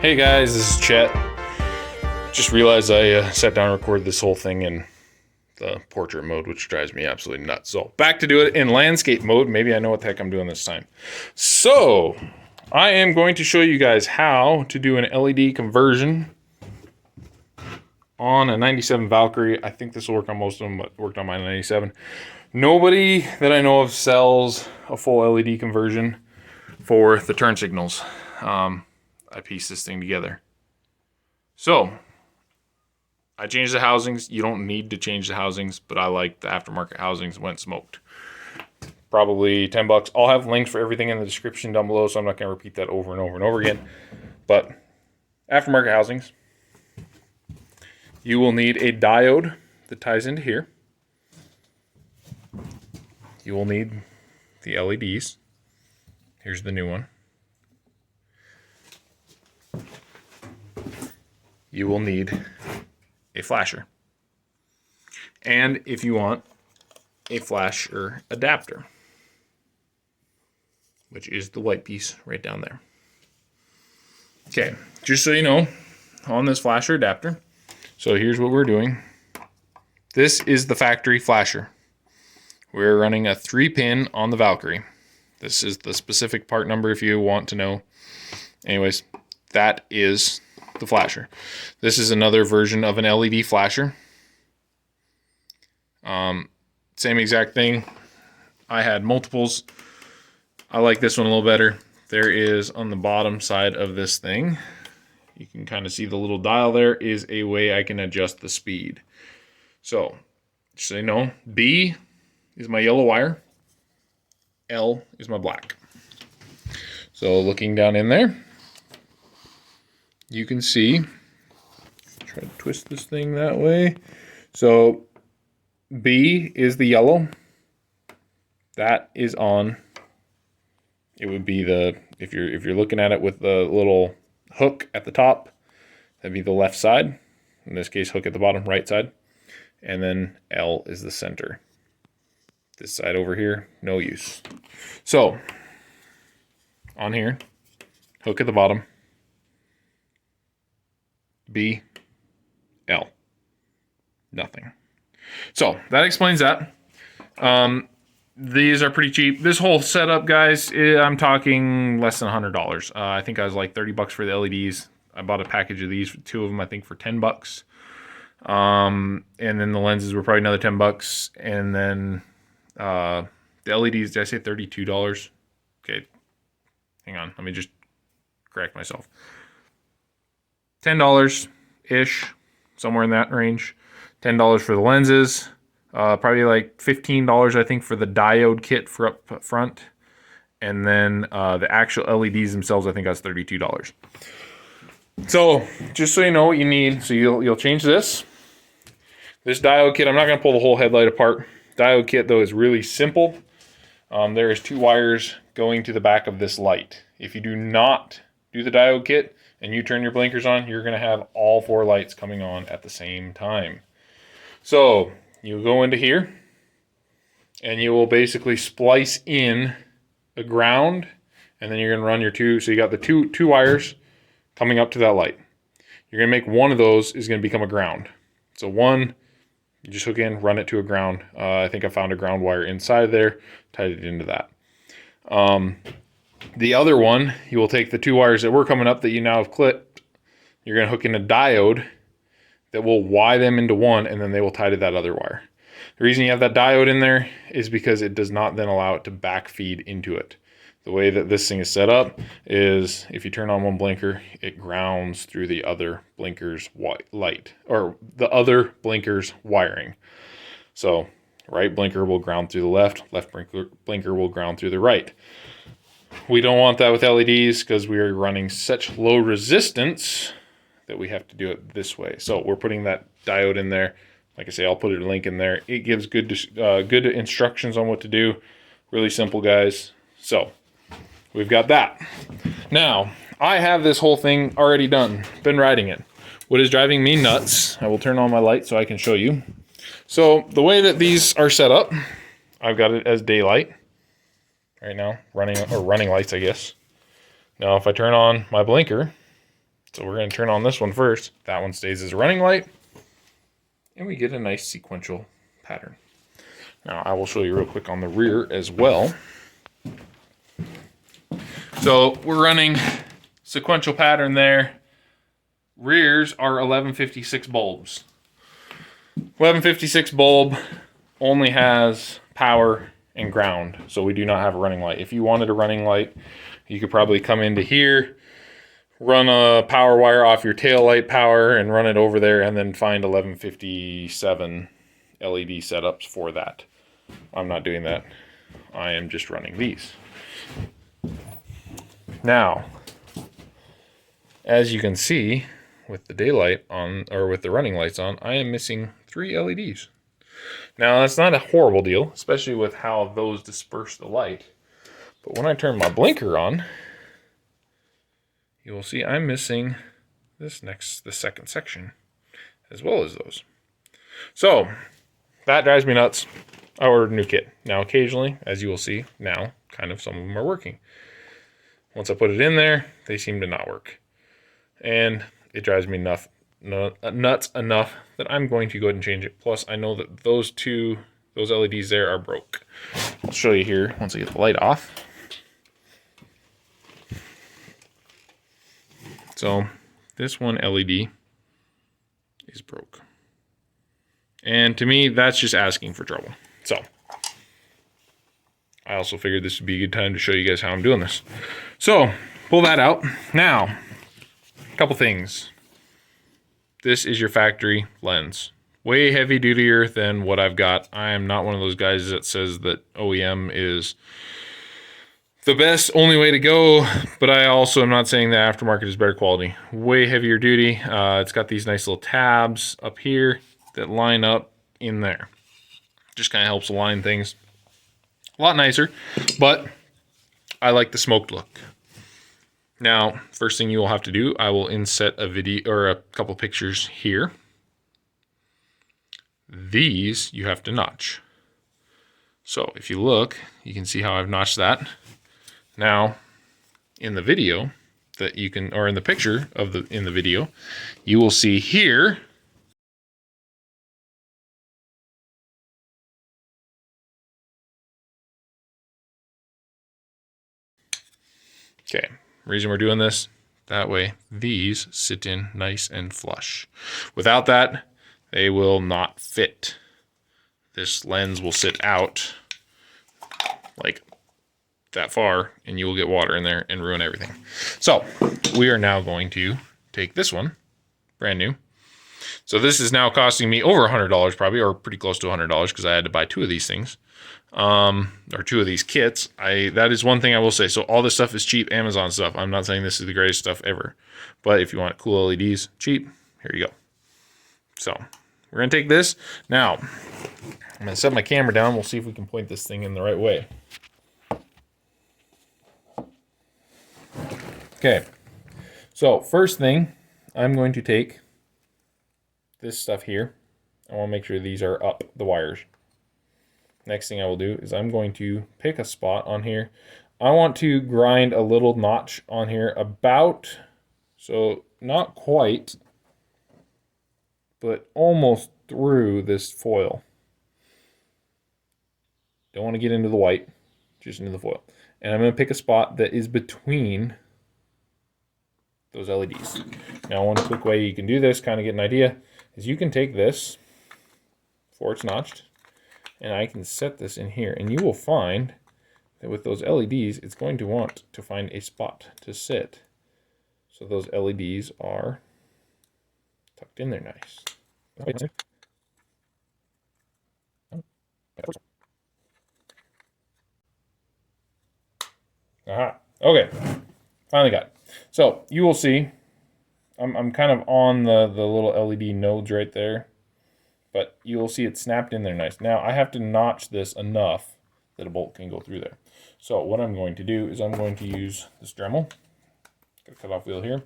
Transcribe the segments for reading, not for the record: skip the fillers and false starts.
Hey guys, this is Chet. Just realized I sat down and recorded this whole thing in the portrait mode, which drives me absolutely nuts. So back to do it in landscape mode. Maybe I know what the heck I'm doing this time. So I am going to show you guys how to do an LED conversion on a 97 Valkyrie. I think this will work on most of them, but worked on my 97. Nobody that I know of sells a full LED conversion for the turn signals. I pieced this thing together. So I changed the housings. You don't need to change the housings, but I like the aftermarket housings when smoked. Probably $10. I'll have links for everything in the description down below, so I'm not going to repeat that over and over and over again. But aftermarket housings, you will need a diode that ties into here. You will need the LEDs. Here's the new one. You will need a flasher. And if you want, a flasher adapter, which is the white piece right down there. Okay, just so you know, on this flasher adapter, so here's what we're doing. This is the factory flasher. We're running a 3-pin on the Valkyrie. This is the specific part number if you want to know. Anyways, that is the flasher. This is another version of an LED flasher. Same exact thing. I had multiples. I like this one a little better. There is on the bottom side of this thing, you can kind of see the little dial there, is a way I can adjust the speed. So, just so you know, B is my yellow wire, L is my black. So looking down in there, you can see, try to twist this thing that way. So B is the yellow. That is on. It would be the, if you're looking at it with the little hook at the top, that'd be the left side. In this case, hook at the bottom, right side. And then L is the center. This side over here, no use. So on here, hook at the bottom, B, L, nothing. So that explains that. These are pretty cheap. This whole setup, guys, I'm talking less than $100. I think I was like $30 for the LEDs. I bought a package of these, 2 of them, I think, for $10. And then the lenses were probably another $10. And then the LEDs, did I say $32? Okay, hang on. Let me just correct myself. $10-ish, somewhere in that range. $10 for the lenses. Probably like $15, I think, for the diode kit for up front. And then the actual LEDs themselves, I think that's $32. So, just so you know what you need, so you'll change this. This diode kit, I'm not going to pull the whole headlight apart. Diode kit, though, is really simple. There is 2 wires going to the back of this light. If you do not do the diode kit and you turn your blinkers on, you're going to have all 4 lights coming on at the same time. So you go into here and you will basically splice in a ground, and then you're going to run your 2. So you got the two wires coming up to that light. You're going to make one of those is going to become a ground. So one, you just hook in, run it to a ground. I think I found a ground wire inside there, tied it into that. The other one, you will take the 2 wires that were coming up that you now have clipped. You're going to hook in a diode that will Y them into one, and then they will tie to that other wire. The reason you have that diode in there is because it does not then allow it to backfeed into it. The way that this thing is set up is if you turn on one blinker, it grounds through the other blinker's light, or the other blinker's wiring. So right blinker will ground through the left blinker will ground through the right. We don't want that with LEDs because we are running such low resistance that we have to do it this way. So we're putting that diode in there. Like I say, I'll put a link in there. It gives good instructions on what to do. Really simple, guys. So we've got that. Now, I have this whole thing already done. Been riding it. What is driving me nuts, I will turn on my light so I can show you. So the way that these are set up, I've got it as daylight right now, running lights, I guess. Now, if I turn on my blinker, So we're going to turn on this one first. That one stays as a running light. And we get a nice sequential pattern. Now I will show you real quick on the rear as well. So we're running sequential pattern there. Rears are 1156 bulbs. 1156 bulb only has power and ground, so we do not have a running light. If you wanted a running light, you could probably come into here, run a power wire off your tail light power and run it over there, and then find 1157 LED setups for that. I'm not doing that. I am just running these. Now, as you can see, with the daylight on, or with the running lights on, I am missing 3 LEDs. Now, that's not a horrible deal, especially with how those disperse the light. But when I turn my blinker on, you will see I'm missing the second section, as well as those. So, that drives me nuts. I ordered a new kit. Now, occasionally, as you will see now, kind of some of them are working. Once I put it in there, they seem to not work. And it drives me nuts enough that I'm going to go ahead and change it. Plus, I know that those LEDs there are broke. I'll show you here once I get the light off. So, this one LED is broke. And to me, that's just asking for trouble. So, I also figured this would be a good time to show you guys how I'm doing this. So, pull that out. Now, a couple things. This is your factory lens. Way heavy dutier than what I've got. I am not one of those guys that says that OEM is the best, only way to go, but I also am not saying that aftermarket is better quality. Way heavier duty. It's got these nice little tabs up here that line up in there. Just kind of helps align things. A lot nicer, but I like the smoked look. Now, first thing you will have to do, I will inset a video or a couple pictures here. These you have to notch. So if you look, you can see how I've notched that. Now, in the video that you can, or in the picture of in the video, you will see here. Okay, reason we're doing this, that way these sit in nice and flush. Without that, they will not fit. This lens will sit out like that far, and you will get water in there and ruin everything. So we are now going to take this one, brand new. So this is now costing me over $100 probably, or pretty close to $100 because I had to buy 2 of these things. Or 2 of these kits. That is one thing I will say. So all this stuff is cheap Amazon stuff. I'm not saying this is the greatest stuff ever, but if you want cool LEDs, cheap, here you go. So we're gonna take this. Now, I'm gonna set my camera down. We'll see if we can point this thing in the right way. Okay, so first thing, I'm going to take this stuff here. I wanna make sure these are up the wires. Next thing I will do is I'm going to pick a spot on here. I want to grind a little notch on here about, so not quite, but almost through this foil. Don't want to get into the white, just into the foil. And I'm going to pick a spot that is between those LEDs. Now, one quick way you can do this, kind of get an idea, is you can take this before it's notched, and I can set this in here, and you will find that with those LEDs, it's going to want to find a spot to sit. So those LEDs are tucked in there nice. Aha, okay, finally got it. So you will see, I'm kind of on the little LED nodes right there. But you will see it snapped in there nice. Now, I have to notch this enough that a bolt can go through there. So what I'm going to do is I'm going to use this Dremel. Got a cutoff wheel here.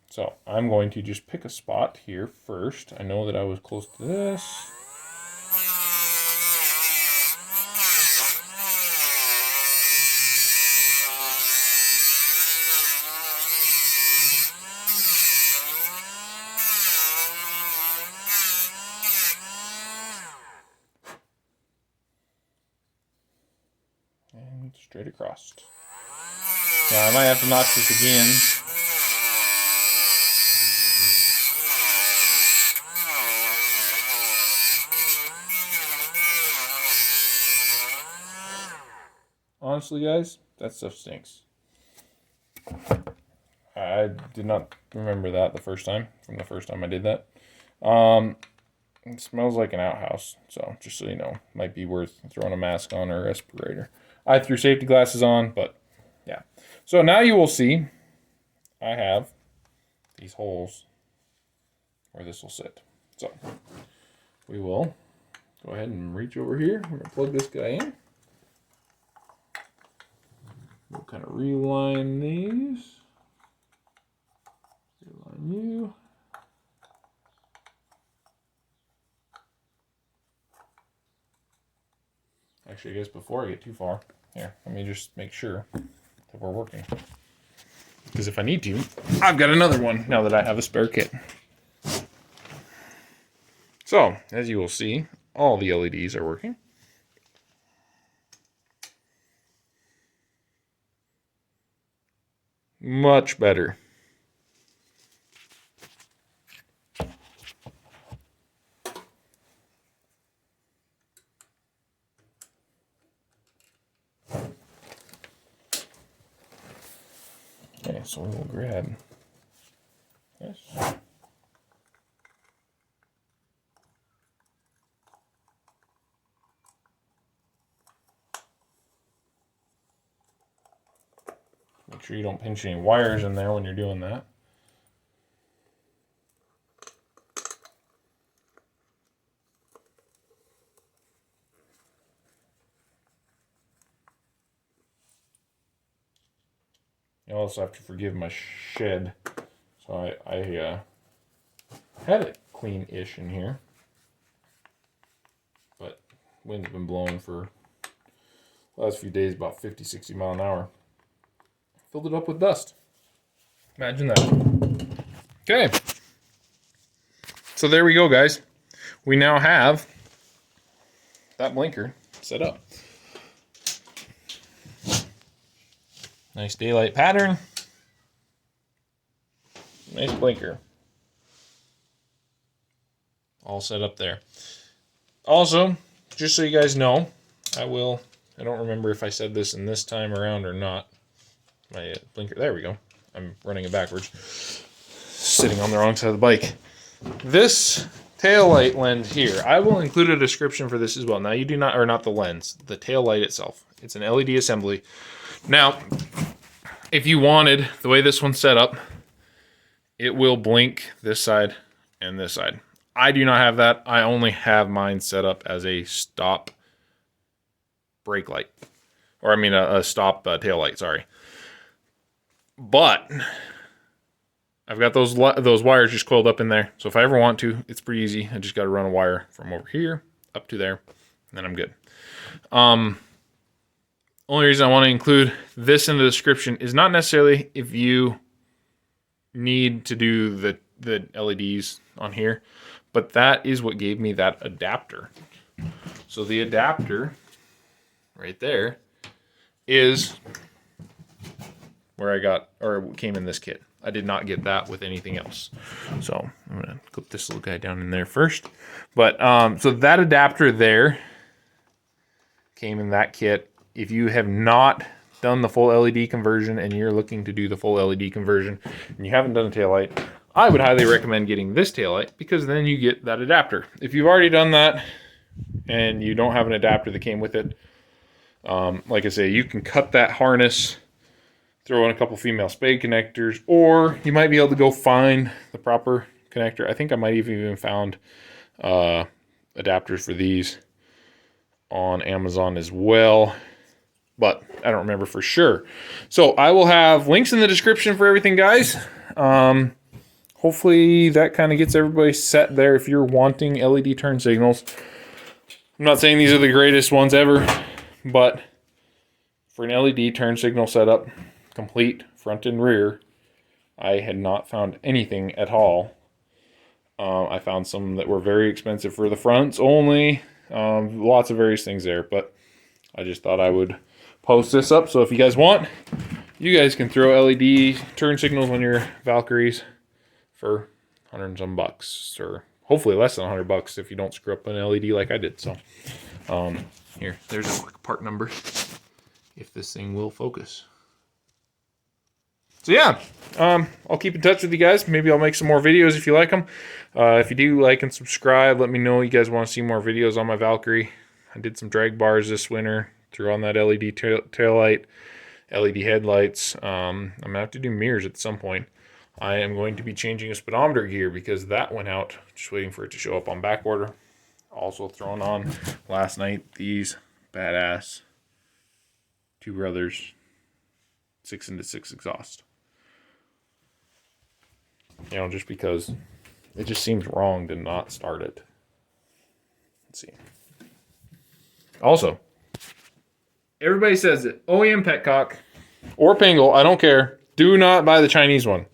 So I'm going to just pick a spot here first. I know that I was close to this. And straight across. Now I might have to notch this again. Honestly, guys, that stuff stinks. I did not remember that from the first time I did that. It smells like an outhouse, so just so you know, might be worth throwing a mask on or a respirator. I threw safety glasses on, but yeah. So now you will see I have these holes where this will sit. So we will go ahead and reach over here. We're going to plug this guy in. We'll kind of reline these. Reline you. Actually, I guess before I get too far, here, let me just make sure that we're working. Because if I need to, I've got another one now that I have a spare kit. So, as you will see, all the LEDs are working. Much better. Okay, so we will grab this. Make sure you don't pinch any wires in there when you're doing that. You also have to forgive my shed. So I had it clean-ish in here. But wind's been blowing for the last few days about 50, 60 mile an hour. Filled it up with dust. Imagine that. Okay. So there we go, guys. We now have that blinker set up. Nice daylight pattern. Nice blinker. All set up there. Also, just so you guys know, I don't remember if I said this in this time around or not. My blinker, there we go. I'm running it backwards. Sitting on the wrong side of the bike. This tail light lens here, I will include a description for this as well. Now you do not, or not the lens, the tail light itself. It's an LED assembly. Now, if you wanted, the way this one's set up, it will blink this side and this side. I do not have that. I only have mine set up as a stop brake light. Or I mean a stop tail light, sorry. But I've got those wires just coiled up in there. So if I ever want to, it's pretty easy. I just got to run a wire from over here up to there, and then I'm good. Only reason I want to include this in the description is not necessarily if you need to do the LEDs on here, but that is what gave me that adapter. So the adapter right there is where I got, or came in this kit. I did not get that with anything else. So I'm going to clip this little guy down in there first. But so that adapter there came in that kit. If you have not done the full LED conversion and you're looking to do the full LED conversion and you haven't done a taillight, I would highly recommend getting this taillight because then you get that adapter. If you've already done that and you don't have an adapter that came with it, like I say, you can cut that harness, throw in a couple female spade connectors, or you might be able to go find the proper connector. I think I might have even found adapters for these on Amazon as well, but I don't remember for sure. So I will have links in the description for everything, guys. Hopefully that kind of gets everybody set there if you're wanting LED turn signals. I'm not saying these are the greatest ones ever, but for an LED turn signal setup, complete front and rear, I had not found anything at all. I found some that were very expensive for the fronts only. Lots of various things there, but I just thought I would post this up. So if you guys want, you guys can throw LED turn signals on your Valkyries for $100 and some bucks, or hopefully less than $100 if you don't screw up an LED like I did. So here, there's a quick part number if this thing will focus. So yeah, I'll keep in touch with you guys. Maybe I'll make some more videos if you like them. If you do, like and subscribe. Let me know you guys want to see more videos on my Valkyrie. I did some drag bars this winter. Threw on that LED tail light, LED headlights. I'm going to have to do mirrors at some point. I am going to be changing a speedometer gear because that went out. Just waiting for it to show up on back order. Also thrown on last night these badass Two Brothers 6-into-6 exhaust. You know, just because it just seems wrong to not start it. Let's see. Also, everybody says it. OEM petcock or Pangle, I don't care. Do not buy the Chinese one.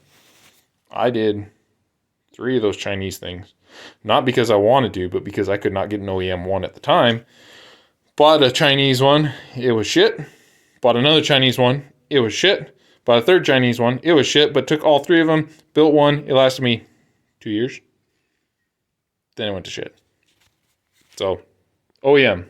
I did 3 of those Chinese things. Not because I wanted to, but because I could not get an OEM one at the time. Bought a Chinese one. It was shit. Bought another Chinese one. It was shit. Bought a third Chinese one. It was shit, but took all 3 of them. Built one. It lasted me 2 years. Then it went to shit. So, OEM.